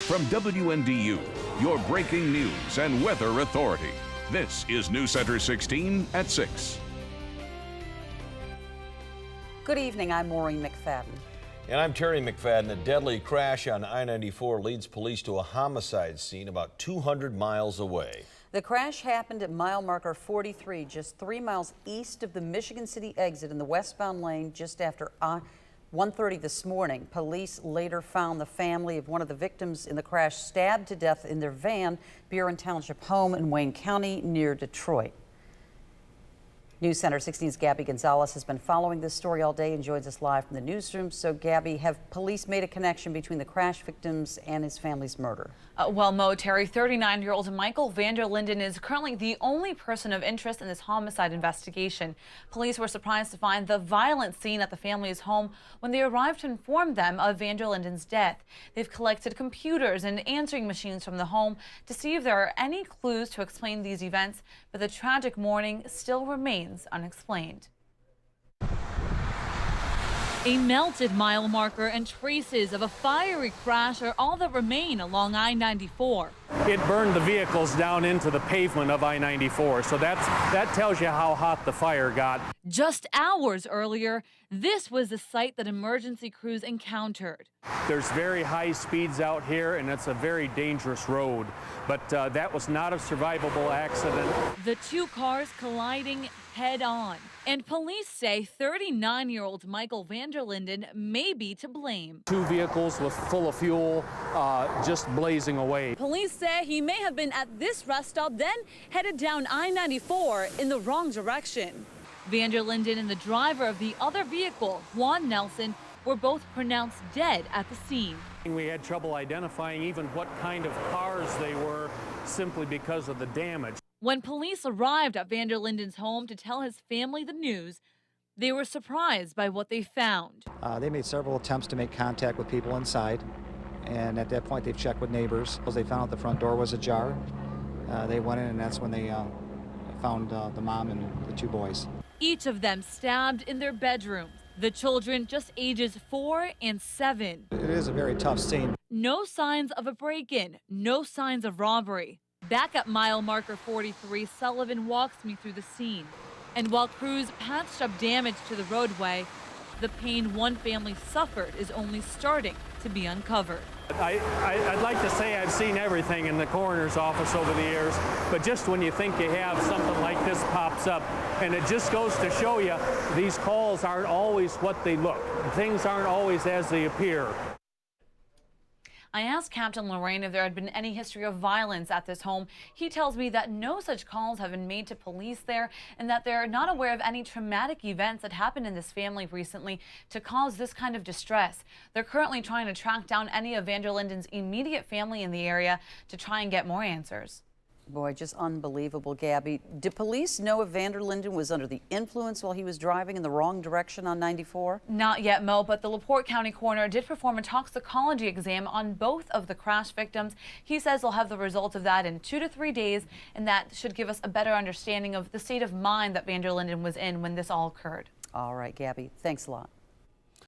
From WNDU, your breaking news and weather authority, this is News Center 16 at 6. Good evening, I'm Maureen McFadden. And I'm Terry McFadden. A deadly crash on I-94 leads police to a homicide scene about 200 miles away. The crash happened at mile marker 43, just 3 miles east of the Michigan City exit in the westbound lane just after 1:30 this morning. Police later found the family of one of the victims in the crash stabbed to death in their van, Buren Township home in Wayne County near Detroit. News Center 16's Gabby Gonzalez has been following this story all day and joins us live from the newsroom. So, Gabby, have police made a connection between the crash victims and his family's murder? Well, Mo, Terry, 39-year-old Michael Vander Linden is currently the only person of interest in this homicide investigation. Police were surprised to find the violent scene at the family's home when they arrived to inform them of Vander Linden's death. They've collected computers and answering machines from the home to see if there are any clues to explain these events, but the tragic morning still remains unexplained. A melted mile marker and traces of a fiery crash are all that remain along I-94. It burned the vehicles down into the pavement of I-94, so that tells you how hot the fire got. Just hours earlier, this was the site that emergency crews encountered. There's very high speeds out here, and it's a very dangerous road, but that was not a survivable accident. The two cars colliding head-on, and police say 39-year-old Michael Vander Linden may be to blame. Two vehicles with full of fuel just blazing away. Police say he may have been at this rest stop, then headed down I-94 in the wrong direction. Vander Linden and the driver of the other vehicle, Juan Nelson, were both pronounced dead at the scene. We had trouble identifying even what kind of cars they were simply because of the damage. When police arrived at Vander Linden's home to tell his family the news, they were surprised by what they found. They made several attempts to make contact with people inside, and at that point they checked with neighbors. They found out the front door was ajar. They went in, and that's when they found the mom and the two boys. Each of them stabbed in their bedrooms. The children just ages 4 and 7. It is a very tough scene. No signs of a break-in, no signs of robbery. Back at mile marker 43, Sullivan walks me through the scene. And while crews patched up damage to the roadway, the pain one family suffered is only starting to be uncovered. I'd like to say I've seen everything in the coroner's office over the years, but just when you think you have, something like this pops up. And it just goes to show you these calls aren't always what they look. Things aren't always as they appear. I asked Captain Lorraine if there had been any history of violence at this home. He tells me that no such calls have been made to police there and that they're not aware of any traumatic events that happened in this family recently to cause this kind of distress. They're currently trying to track down any of Vander Linden's immediate family in the area to try and get more answers. Boy, just unbelievable, Gabby. Did police know if Vander Linden was under the influence while he was driving in the wrong direction on 94? Not yet, Mo, but the LaPorte County coroner did perform a toxicology exam on both of the crash victims. He says they'll have the results of that in 2 to 3 days, and that should give us a better understanding of the state of mind that Vander Linden was in when this all occurred. All right, Gabby, thanks a lot.